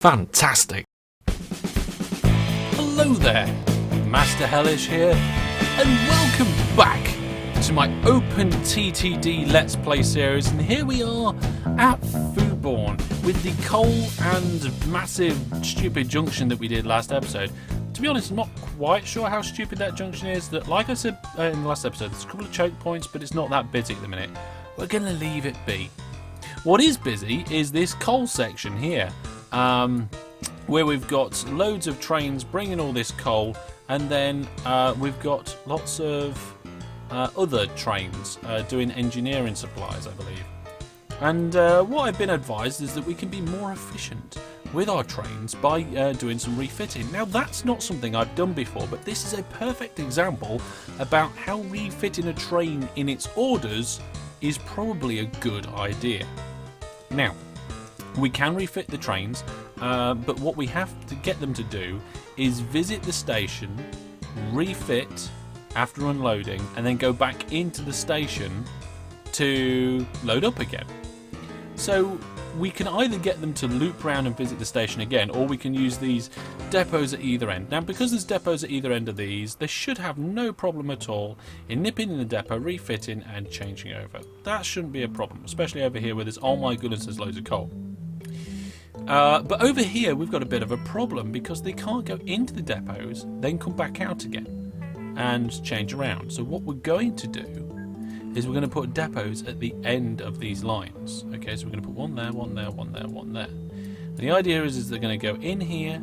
Fantastic! Hello there, Master Hellish here, and welcome back to my OpenTTD Let's Play series. And here we are at Foodborne with the coal and massive stupid junction that we did last episode. To be honest, I'm not quite sure how stupid that junction is. That, like I said in the last episode, there's a couple of choke points, but it's not that busy at the minute. We're going to leave it be. What is busy is this coal section here. Where we've got loads of trains bringing all this coal, and then we've got lots of other trains doing engineering supplies, I believe. And what I've been advised is that we can be more efficient with our trains by doing some refitting. Now, that's not something I've done before, but this is a perfect example about how refitting a train in its orders is probably a good idea. Now, we can refit the trains, but what we have to get them to do is visit the station, refit after unloading, and then go back into the station to load up again. So we can either get them to loop around and visit the station again, or we can use these depots at either end. Now, because there's depots at either end of these, they should have no problem at all in nipping in the depot, refitting and changing over. That shouldn't be a problem, especially over here where there's, oh my goodness, there's loads of coal. But over here we've got a bit of a problem because they can't go into the depots, then come back out again and change around. So what we're going to do is we're going to put depots at the end of these lines. Okay, so we're going to put one there, one there, one there, one there. And the idea is they're going to go in here,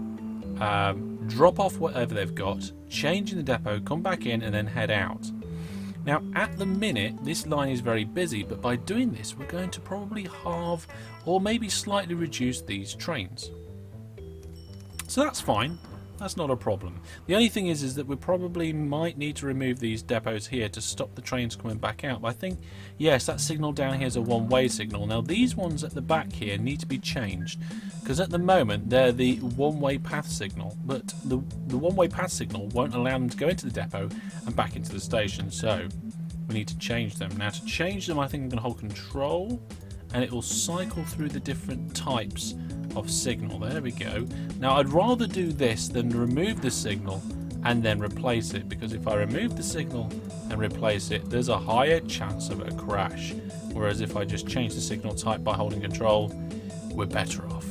drop off whatever they've got, change in the depot, come back in, and then head out. Now, at the minute, this line is very busy, but by doing this, we're going to probably halve or maybe slightly reduce these trains. So that's fine. That's not a problem. The only thing is that we probably might need to remove these depots here to stop the trains coming back out. But I think, yes, that signal down here is a one-way signal. Now, these ones at the back here need to be changed because at the moment they're the one-way path signal, but the one-way path signal won't allow them to go into the depot and back into the station. So we need to change them. Now, to change them, I think I'm going to hold Control, and it will cycle through the different types of signal. There we go. Now, I'd rather do this than remove the signal and then replace it, because if I remove the signal and replace it, there's a higher chance of a crash, whereas if I just change the signal type by holding Control, we're better off.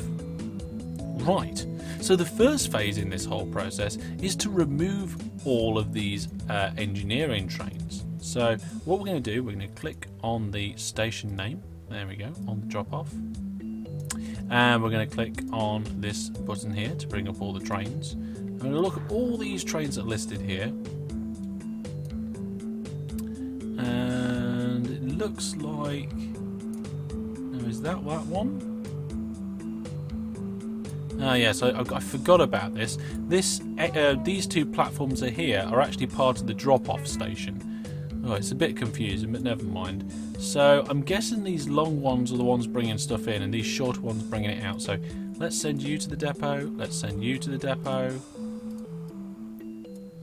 Right, so the first phase in this whole process is to remove all of these engineering trains. So what we're going to do, we're going to click on the station name, there we go, on the drop off. And we're going to click on this button here to bring up all the trains. I'm going to look at all these trains that are listed here. And it looks like... Oh, is that one? Ah, yes, I forgot about this. These two platforms are here are actually part of the drop-off station. Oh, it's a bit confusing, but never mind. So I'm guessing these long ones are the ones bringing stuff in, and these shorter ones bringing it out. So let's send you to the depot. Let's send you to the depot.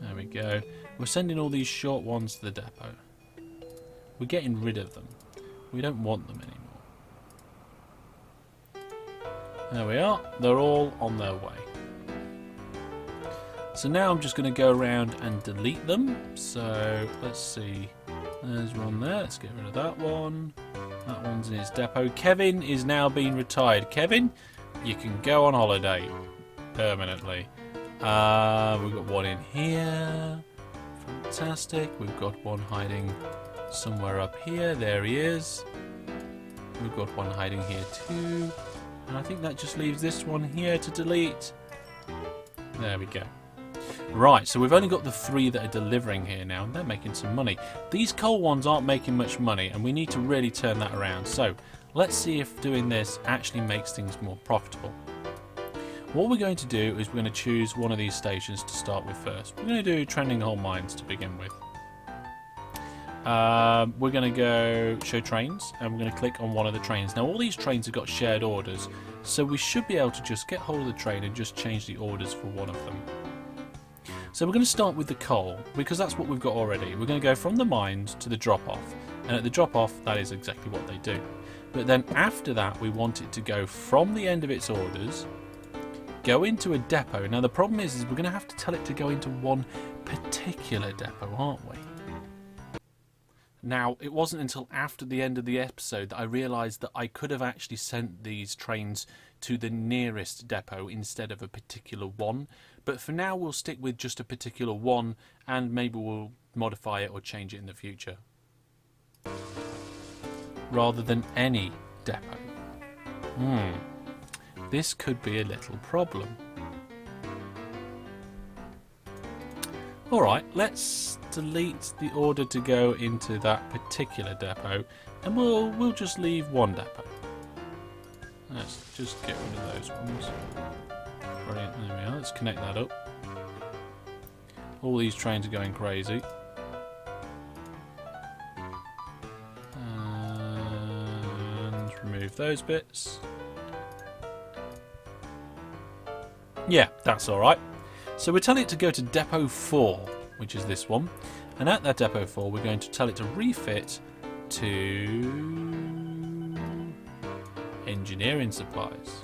There we go. We're sending all these short ones to the depot. We're getting rid of them. We don't want them anymore. There we are. They're all on their way. So now I'm just going to go around and delete them. So let's see. There's one there. Let's get rid of that one. That one's in its depot. Kevin is now being retired. Kevin, you can go on holiday permanently. We've got one in here. Fantastic. We've got one hiding somewhere up here. There he is. We've got one hiding here too. And I think that just leaves this one here to delete. There we go. Right, so we've only got the 3 that are delivering here now, and they're making some money. These coal ones aren't making much money, and we need to really turn that around. So let's see if doing this actually makes things more profitable. What we're going to do is we're going to choose one of these stations to start with first. We're going to do Trending Coal Mines to begin with. We're going to go Show Trains, and we're going to click on one of the trains. Now, all these trains have got shared orders, so we should be able to just get hold of the train and just change the orders for one of them. So we're going to start with the coal, because that's what we've got already. We're going to go from the mines to the drop-off, and at the drop-off, that is exactly what they do. But then after that, we want it to go from the end of its orders go into a depot. Now the problem is we're going to have to tell it to go into one particular depot, aren't we? Now, it wasn't until after the end of the episode that I realised that I could have actually sent these trains to the nearest depot instead of a particular one. But for now, we'll stick with just a particular one, and maybe we'll modify it or change it in the future. Rather than any depot. This could be a little problem. Alright, let's delete the order to go into that particular depot, and we'll just leave one depot. Let's just get rid of those ones. Brilliant, there we are. Let's connect that up. All these trains are going crazy. And remove those bits. Yeah, that's alright. So we're telling it to go to Depot 4, which is this one. And at that Depot 4, we're going to tell it to refit to engineering supplies.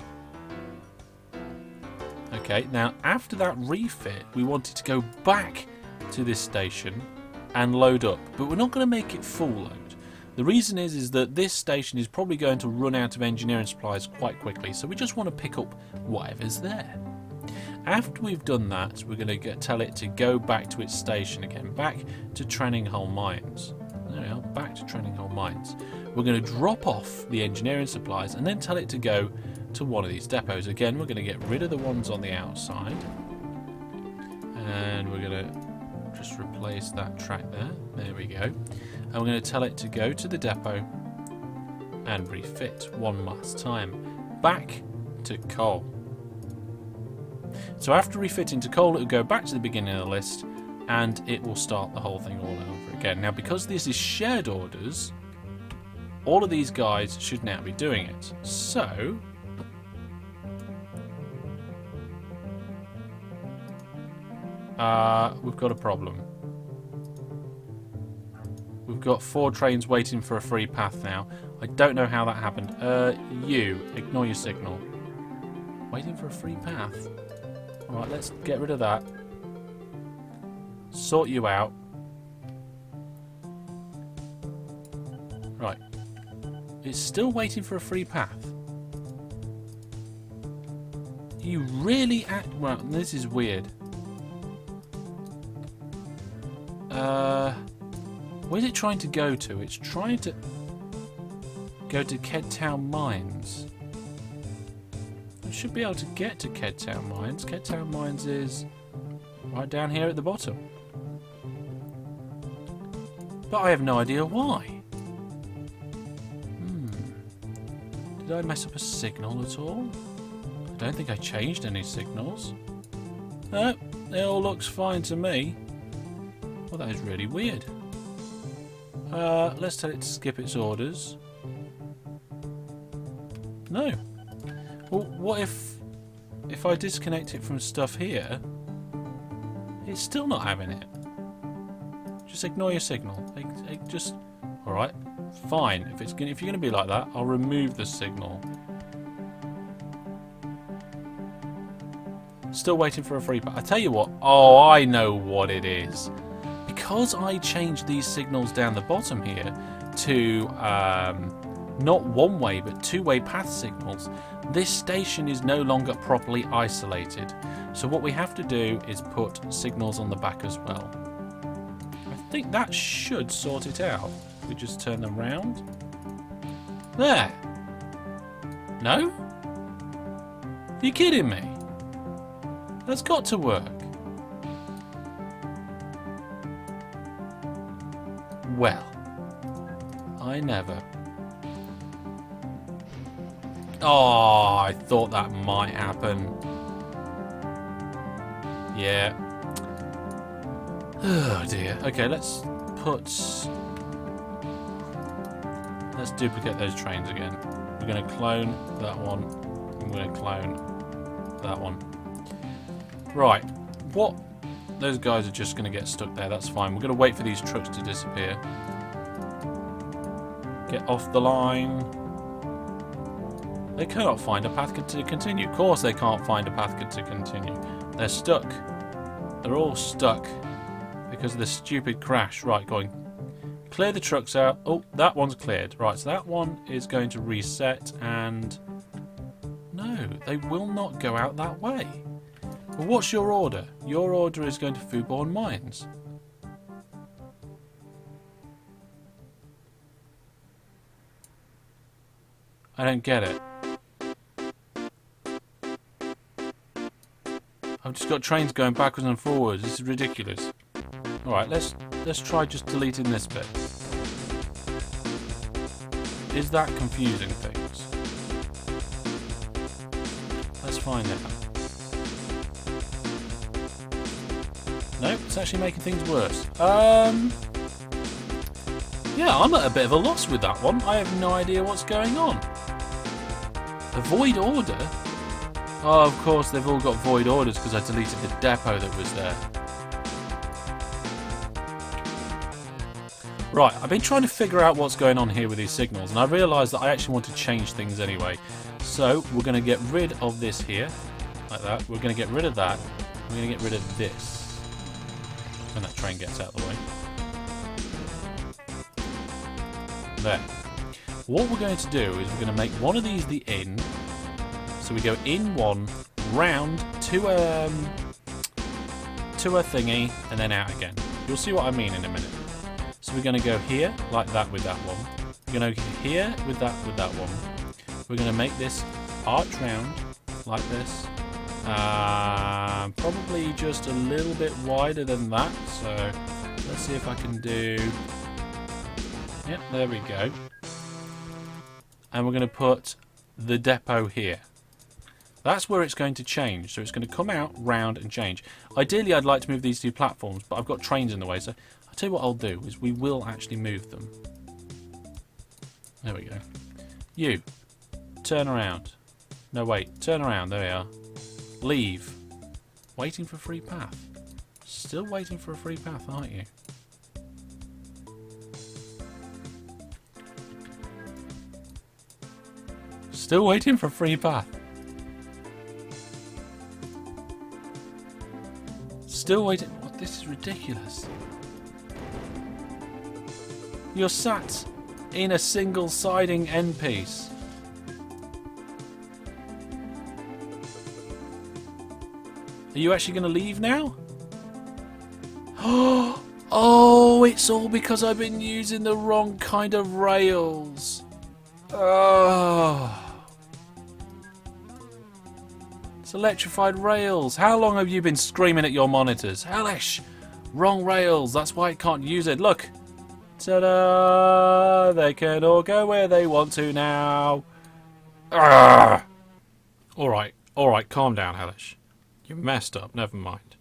Okay, now after that refit, we want it to go back to this station and load up. But we're not going to make it full load. The reason is that this station is probably going to run out of engineering supplies quite quickly. So we just want to pick up whatever's there. After we've done that, we're going to tell it to go back to its station again, back to Trenninghall Mines. There we are, back to Trenninghall Mines. We're going to drop off the engineering supplies and then tell it to go to one of these depots. Again, we're going to get rid of the ones on the outside. And we're going to just replace that track there. There we go. And we're going to tell it to go to the depot and refit one last time. Back to coal. So after refitting to coal, it will go back to the beginning of the list and it will start the whole thing all over again. Now, because this is shared orders, all of these guys should now be doing it. So we've got a problem. We've got 4 trains waiting for a free path now. I don't know how that happened. You, ignore your signal. Waiting for a free path. Alright, let's get rid of that. Sort you out. Right. It's still waiting for a free path. You really act... Well, this is weird. Where's it trying to go to? It's trying to go to Kedtown Mines. I should be able to get to Kedtown Mines. Kedtown Mines is right down here at the bottom. But I have no idea why. Did I mess up a signal at all? I don't think I changed any signals. No, it all looks fine to me. Well, that is really weird. Let's tell it to skip its orders. No. Well, what if I disconnect it from stuff here? It's still not having it. Just ignore your signal. Just all right, fine. If you're going to be like that, I'll remove the signal. Still waiting for a free pass. I tell you what. Oh, I know what it is. Because I changed these signals down the bottom here to not one-way but two-way path signals, this station is no longer properly isolated. So what we have to do is put signals on the back as well. I think that should sort it out. We just turn them round. There. No? Are you kidding me? That's got to work. Well, I never. Oh, I thought that might happen. Yeah. Oh dear. Okay, let's duplicate those trains again. We're going to clone that one. I'm going to clone that one. Right. What? Those guys are just going to get stuck there. That's fine. We're going to wait for these trucks to disappear. Get off the line. They cannot find a path to continue. Of course they can't find a path to continue. They're stuck. They're all stuck because of this stupid crash. Right, going. Clear the trucks out. Oh, that one's cleared. Right, so that one is going to reset and... No, they will not go out that way. Well, what's your order? Your order is going to Foodborne Mines. I don't get it. I've just got trains going backwards and forwards. This is ridiculous. Alright, let's try just deleting this bit. Is that confusing things? Let's find out. Nope, it's actually making things worse. Yeah, I'm at a bit of a loss with that one. I have no idea what's going on. A void order? Oh, of course, they've all got void orders because I deleted the depot that was there. Right, I've been trying to figure out what's going on here with these signals, and I realised that I actually want to change things anyway. So, we're going to get rid of this here, like that. We're going to get rid of that. We're going to get rid of this. When that train gets out of the way. There. What we're going to do is we're going to make one of these the in. So we go in one, round to a thingy, and then out again. You'll see what I mean in a minute. So we're going to go here, like that with that one. We're going to go here with that one. We're going to make this arch round, like this. Probably just a little bit wider than that. So let's see if I can do... Yep, there we go. And we're going to put the depot here. That's where it's going to change. So it's going to come out, round, and change. Ideally, I'd like to move these two platforms, but I've got trains in the way. So I'll tell you what I'll do, is we will actually move them. There we go. You, turn around. No, wait, turn around. There we are. Leave. Waiting for free path. Still waiting for a free path, aren't you? Still waiting for a free path. Still waiting. What? This is ridiculous. You're sat in a single siding end piece. Are you actually going to leave now? Oh, it's all because I've been using the wrong kind of rails. Oh. It's electrified rails. How long have you been screaming at your monitors? Hellish! Wrong rails. That's why it can't use it. Look. Ta-da! They can all go where they want to now. Alright, calm down, Hellish. You messed up, never mind.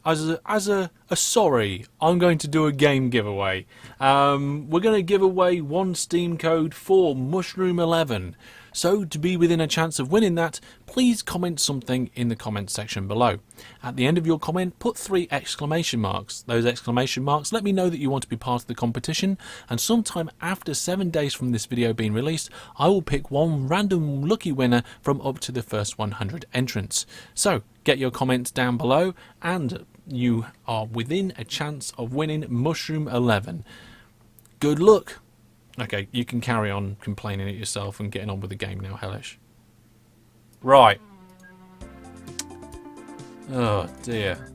As a sorry, I'm going to do a game giveaway. We're going to give away one Steam code for Mushroom 11. So to be within a chance of winning that, please comment something in the comment section below. At the end of your comment, put 3 exclamation marks. Those exclamation marks let me know that you want to be part of the competition, and sometime after 7 days from this video being released, I will pick one random lucky winner from up to the first 100 entrants. So get your comments down below, and you are within a chance of winning Mushroom 11. Good luck! Okay, you can carry on complaining at yourself and getting on with the game now, Hellish. Right. Oh, dear.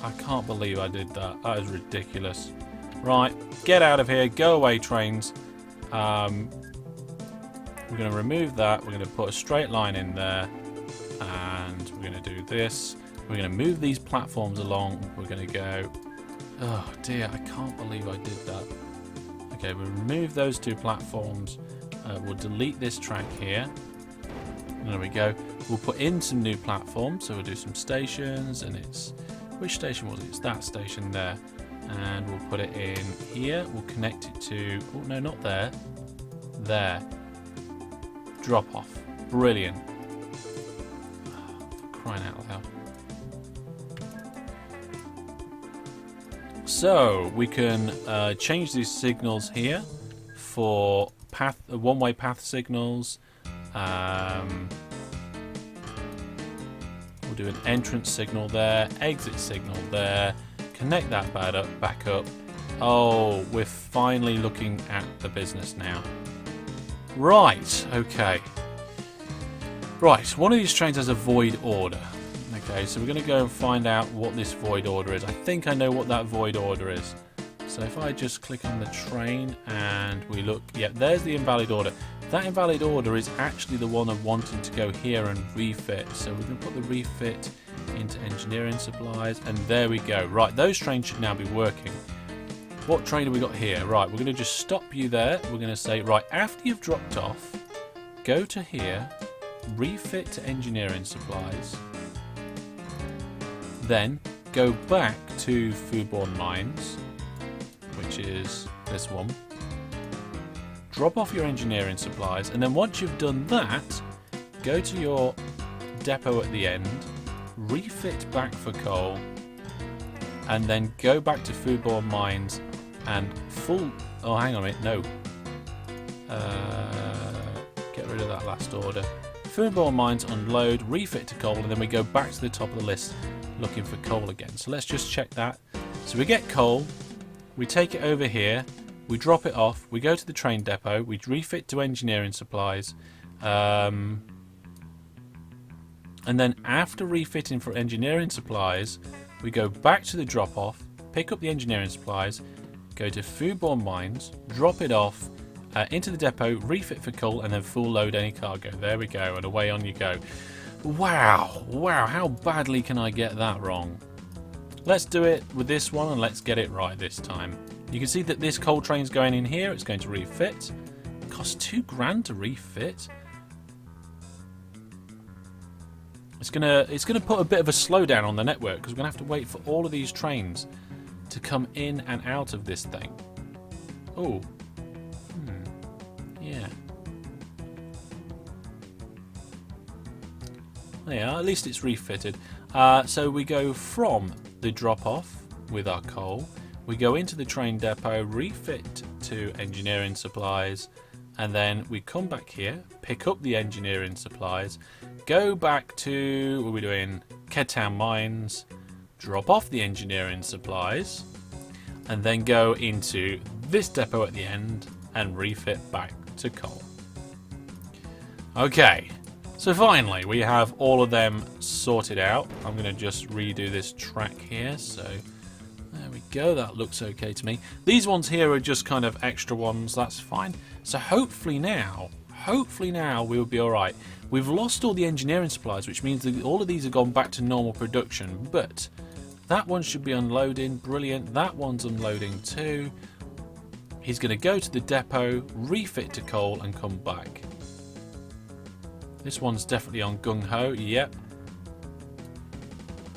I can't believe I did that. That is ridiculous. Right, get out of here. Go away, trains. We're going to remove that. We're going to put a straight line in there. And we're going to do this. We're going to move these platforms along. We're going to go... Oh, dear. I can't believe I did that. Okay, we'll remove those 2 platforms. We'll delete this track here. There we go. We'll put in some new platforms. So we'll do some stations, and it's... Which station was it? It's that station there. And we'll put it in here. We'll connect it to... Oh, no, not there. There. Drop off. Brilliant. Oh, for crying out loud. So we can change these signals here for path, one-way path signals. We'll do an entrance signal there, exit signal there, connect that back up. Oh, we're finally looking at the business now. Right, okay. Right, one of these trains has a void order. Okay, so we're going to go and find out what this void order is. I think I know what that void order is. So if I just click on the train and we look, yeah, there's the invalid order. That invalid order is actually the one of wanting to go here and refit. So we're going to put the refit into engineering supplies, and there we go. Right, those trains should now be working. What train have we got here? Right, we're going to just stop you there. We're going to say, right, after you've dropped off, go to here, refit to engineering supplies, then go back to foodborne mines, which is this one. Drop off your engineering supplies, and then once you've done that, go to your depot at the end, refit back for coal, and then go back to foodborne mines and oh, hang on a minute, no. Get rid of that last order. Foodborne mines, unload, refit to coal, and then we go back to the top of the list looking for coal again. So let's just check that. So we get coal, we take it over here, we drop it off, we go to the train depot, we refit to engineering supplies, and then after refitting for engineering supplies, we go back to the drop off, pick up the engineering supplies, go to foodborne mines, drop it off into the depot, refit for coal, and then full load any cargo. There we go, and away on you go. Wow, how badly can I get that wrong? Let's do it with this one, and let's get it right this time. You can see that this coal train's going in here. It's going to refit. It costs £2,000 to refit. It's gonna put a bit of a slowdown on the network because we're gonna have to wait for all of these trains to come in and out of this thing. Oh, yeah. Yeah, at least it's refitted. So we go from the drop-off with our coal. We go into the train depot, refit to engineering supplies, and then we come back here, pick up the engineering supplies, go back to, what are we doing? Kedtown Mines, drop off the engineering supplies, and then go into this depot at the end and refit back to coal. Okay, so finally we have all of them sorted out. I'm going to just redo this track here, so there we go, that looks okay to me. These ones here are just kind of extra ones, that's fine. So hopefully now we'll be alright. We've lost all the engineering supplies, which means that all of these have gone back to normal production, but that one should be unloading, brilliant. That one's unloading too. He's going to go to the depot, refit to coal, and come back. This one's definitely on gung-ho, yep.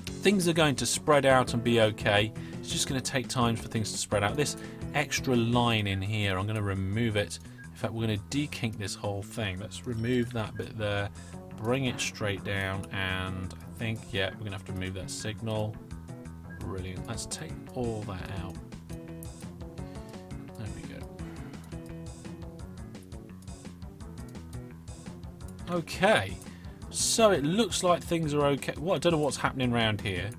Things are going to spread out and be okay. It's just going to take time for things to spread out. This extra line in here, I'm going to remove it. In fact, we're going to dekink this whole thing. Let's remove that bit there, bring it straight down, and I think, yeah, we're going to have to remove that signal. Brilliant. Let's take all that out. There we go. Okay. So it looks like things are okay. Well, I don't know what's happening around here.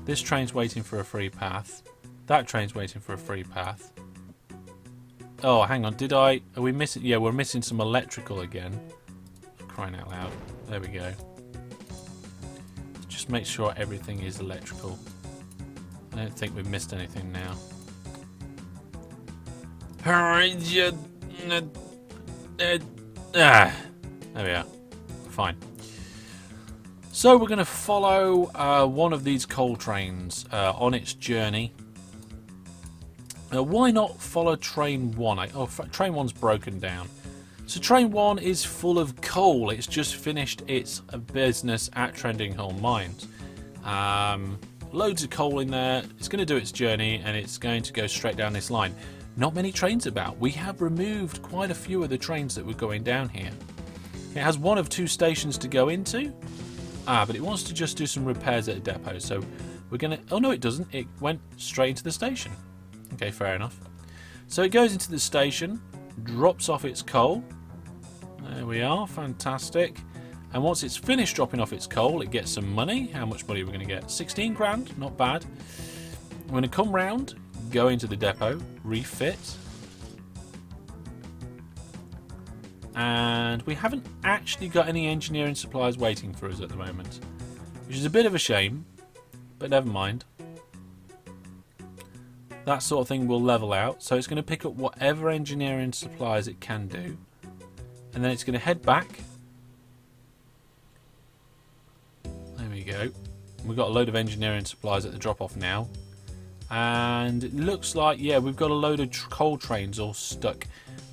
This train's waiting for a free path. That train's waiting for a free path. Oh, hang on. Are we missing? Yeah, we're missing some electrical again. Crying out loud. There we go. Just make sure everything is electrical. I don't think we've missed anything now. There we are. Fine. So we're going to follow one of these coal trains on its journey. Why not follow train 1? Train 1's broken down. So train 1 is full of coal. It's just finished its business at Trending Mines. Loads of coal in there. It's going to do its journey and it's going to go straight down this line. Not many trains about. We have removed quite a few of the trains that were going down here. It has one of 2 stations to go into. But it wants to just do some repairs at a depot. So we're going to... Oh, no, it doesn't. It went straight into the station. Okay, fair enough. So it goes into the station. drops off its coal. There we are, fantastic. And once it's finished dropping off its coal, it gets some money. How much money are we going to get? 16 grand, not bad. We're going to come round, go into the depot, refit. And we haven't actually got any engineering supplies waiting for us at the moment, which is a bit of a shame, but never mind. That sort of thing will level out, so it's going to pick up whatever engineering supplies it can do, and then it's going to head back. There we go. We've got a load of engineering supplies at the drop-off now, and it looks like, yeah, we've got a load of coal trains all stuck.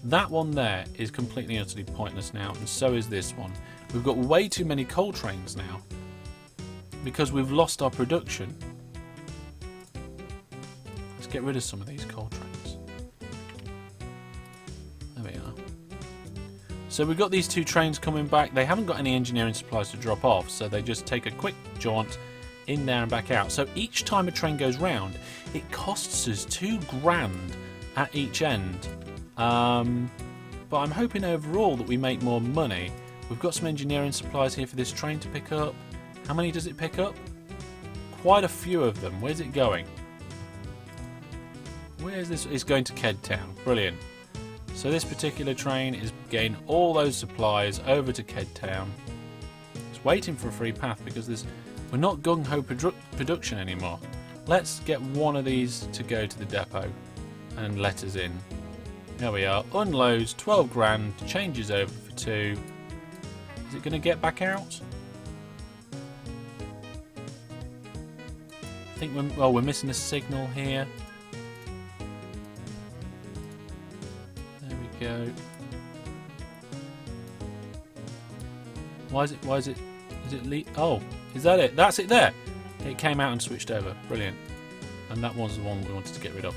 That one there is completely and utterly pointless now, and so is this one. We've got way too many coal trains now because we've lost our production. Let's get rid of some of these coal trains. There we are. So we've got these two trains coming back. They haven't got any engineering supplies to drop off, so they just take a quick jaunt in there and back out. So each time a train goes round, it costs us 2 grand at each end. But I'm hoping overall that we make more money. We've got some engineering supplies here for this train to pick up. How many does it pick up? Quite a few of them. Where's it going? Where's this? It's going to Ked Town. Brilliant. So this particular train is getting all those supplies over to Ked Town. It's waiting for a free path because we're not gung-ho production anymore. Let's get one of these to go to the depot and let us in. There we are. Unloads, 12 grand, changes over for 2. Is it going to get back out? I think we're missing a signal here. There we go. Why is it oh, is that it? That's it there. It came out and switched over. Brilliant. And that was the one we wanted to get rid of.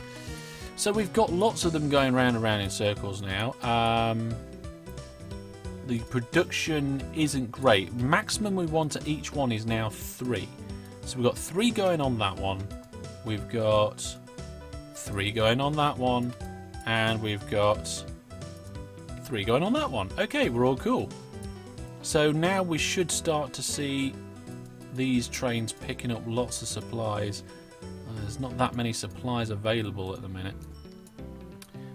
So we've got lots of them going round and round in circles now. The production isn't great. Maximum we want at each one is now 3. So we've got 3 going on that one. We've got 3 going on that one. And we've got 3 going on that one. Okay, we're all cool. So now we should start to see these trains picking up lots of supplies. There's not that many supplies available at the minute.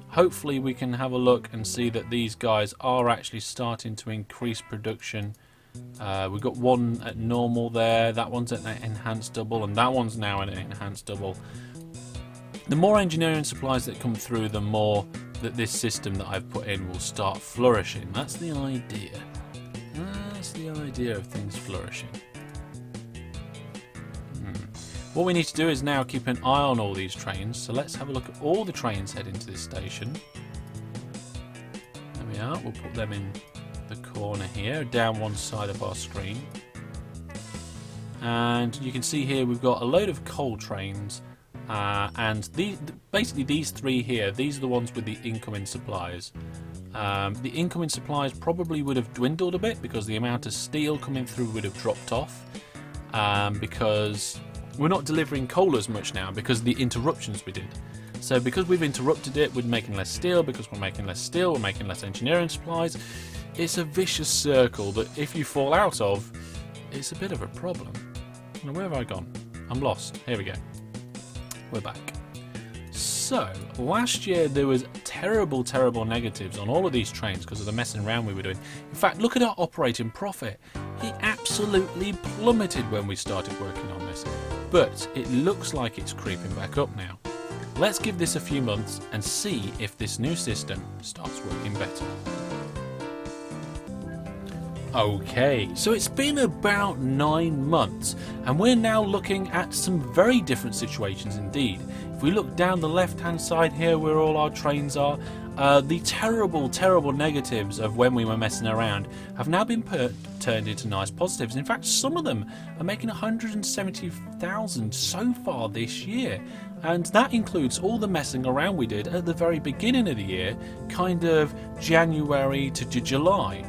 Hopefully we can have a look and see that these guys are actually starting to increase production. We've got one at normal there, that one's at an enhanced double, and that one's now at an enhanced double. The more engineering supplies that come through, the more that this system that I've put in will start flourishing. That's the idea. That's the idea of things flourishing. What we need to do is now keep an eye on all these trains. So let's have a look at all the trains heading to this station. There we are. We'll put them in the corner here, down one side of our screen. And you can see here we've got a load of coal trains. And basically these 3 here, these are the ones with the incoming supplies. The incoming supplies probably would have dwindled a bit because the amount of steel coming through would have dropped off. Because we're not delivering coal as much now because of the interruptions we did. So because we've interrupted it, we're making less steel. Because we're making less steel, we're making less engineering supplies. It's a vicious circle that if you fall out of, it's a bit of a problem. Now, where have I gone? I'm lost. Here we go. We're back. So, last year there was terrible, terrible negatives on all of these trains because of the messing around we were doing. In fact, look at our operating profit. It absolutely plummeted when we started working on this. But it looks like it's creeping back up now. Let's give this a few months and see if this new system starts working better. Okay, so it's been about 9 months and we're now looking at some very different situations indeed. If we look down the left hand side here where all our trains are, the terrible, terrible negatives of when we were messing around have now been turned into nice positives. In fact, some of them are making 170,000 so far this year. And that includes all the messing around we did at the very beginning of the year, kind of January to July.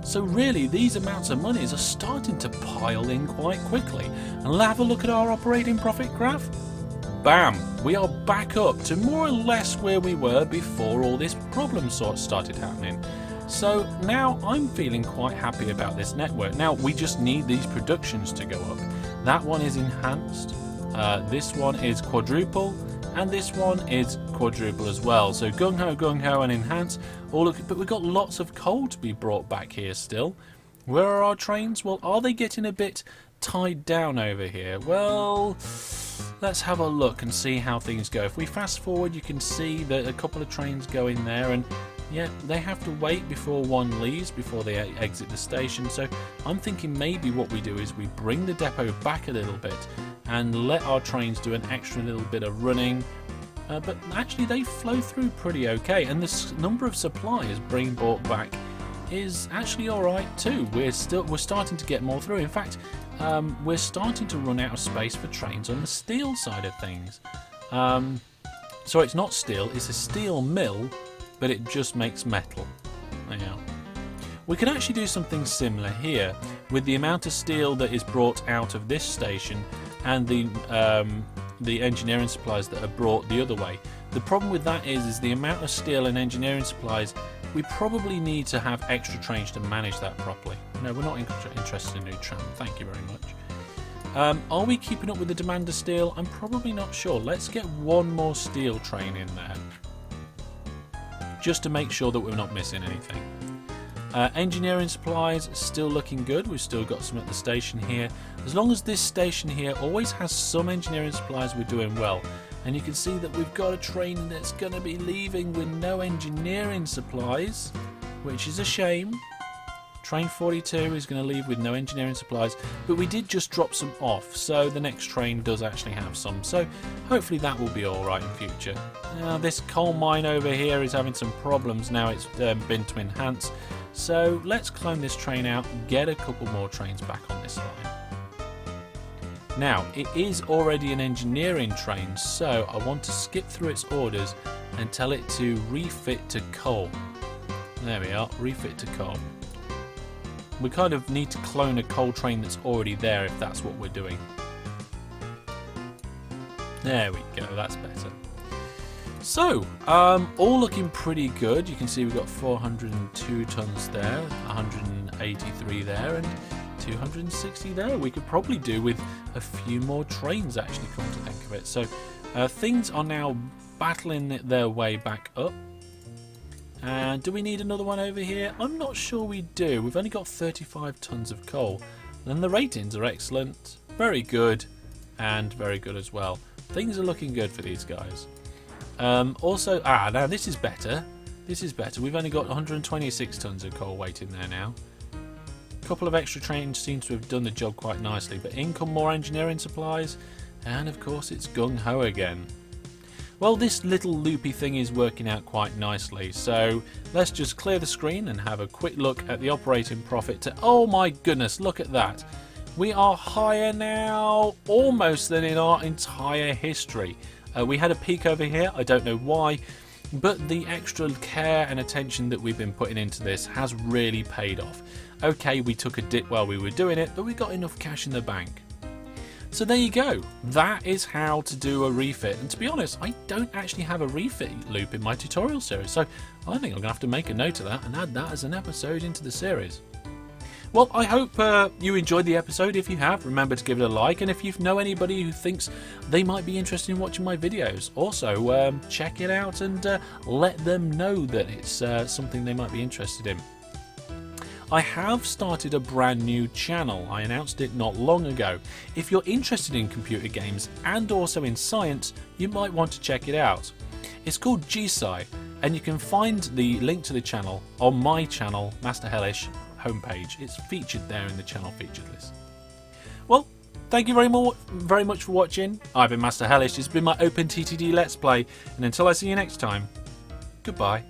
So really, these amounts of monies are starting to pile in quite quickly. And have a look at our operating profit graph. bam, we are back up to more or less where we were before all this problem sort started happening. So now I'm feeling quite happy about this network. Now we just need these productions to go up. That one is enhanced, this one is quadruple, and this one is quadruple as well. So gung ho and enhance, but we've got lots of coal to be brought back here still. Where are our trains? Well, are they getting a bit tied down over here? Well, let's have a look and see how things go. If we fast forward, you can see that a couple of trains go in there, and yeah, they have to wait before one leaves, before they exit the station. So I'm thinking maybe what we do is we bring the depot back a little bit and let our trains do an extra little bit of running. But actually they flow through pretty okay, and the number of supplies being brought back is actually alright too. We're starting to get more through. In fact, we're starting to run out of space for trains on the steel side of things. So it's not steel, it's a steel mill, but it just makes metal. Yeah. We can actually do something similar here with the amount of steel that is brought out of this station and the engineering supplies that are brought the other way. The problem with that is the amount of steel and engineering supplies. We probably need to have extra trains to manage that properly. No, we're not interested in a new tram, thank you very much. Are we keeping up with the demand of steel? I'm probably not sure. Let's get one more steel train in there, just to make sure that we're not missing anything. Engineering supplies still looking good. We've still got some at the station here. As long as this station here always has some engineering supplies, we're doing well. And you can see that we've got a train that's going to be leaving with no engineering supplies, which is a shame. Train 42 is going to leave with no engineering supplies, but we did just drop some off, so the next train does actually have some, so hopefully that will be alright in future. Now this coal mine over here is having some problems now it's been to enhance, so let's clone this train out and get a couple more trains back on this line. Now it is already an engineering train, so I want to skip through its orders and tell it to refit to coal. There we are, refit to coal. We kind of need to clone a coal train that's already there if that's what we're doing. There we go, that's better. So, all looking pretty good. You can see we've got 402 tons there, 183 there, and 260 there. We could probably do with a few more trains actually, come to think of it. So, things are now battling their way back up. And do we need another one over here? I'm not sure we do. We've only got 35 tons of coal. And the ratings are excellent, very good, and very good as well. Things are looking good for these guys. Also, now this is better. This is better. We've only got 126 tons of coal waiting there now. A couple of extra trains seem to have done the job quite nicely. But in come more engineering supplies. And of course it's gung-ho again. Well, this little loopy thing is working out quite nicely, so let's just clear the screen and have a quick look at the operating profit to, oh my goodness, look at that. We are higher now almost than in our entire history. We had a peak over here, I don't know why, but the extra care and attention that we've been putting into this has really paid off. Okay, we took a dip while we were doing it, but we got enough cash in the bank. So there you go, that is how to do a refit, and to be honest I don't actually have a refit loop in my tutorial series, so I think I'm going to have to make a note of that and add that as an episode into the series. Well, I hope you enjoyed the episode. If you have, remember to give it a like, and if you know anybody who thinks they might be interested in watching my videos, also check it out and let them know that it's something they might be interested in. I have started a brand new channel. I announced it not long ago. If you're interested in computer games and also in science, you might want to check it out. It's called GSci, and you can find the link to the channel on my channel, Master Hellish homepage. It's featured there in the channel featured list. Well, thank you very much for watching. I've been Master Hellish. It's been my OpenTTD Let's Play, and until I see you next time, goodbye.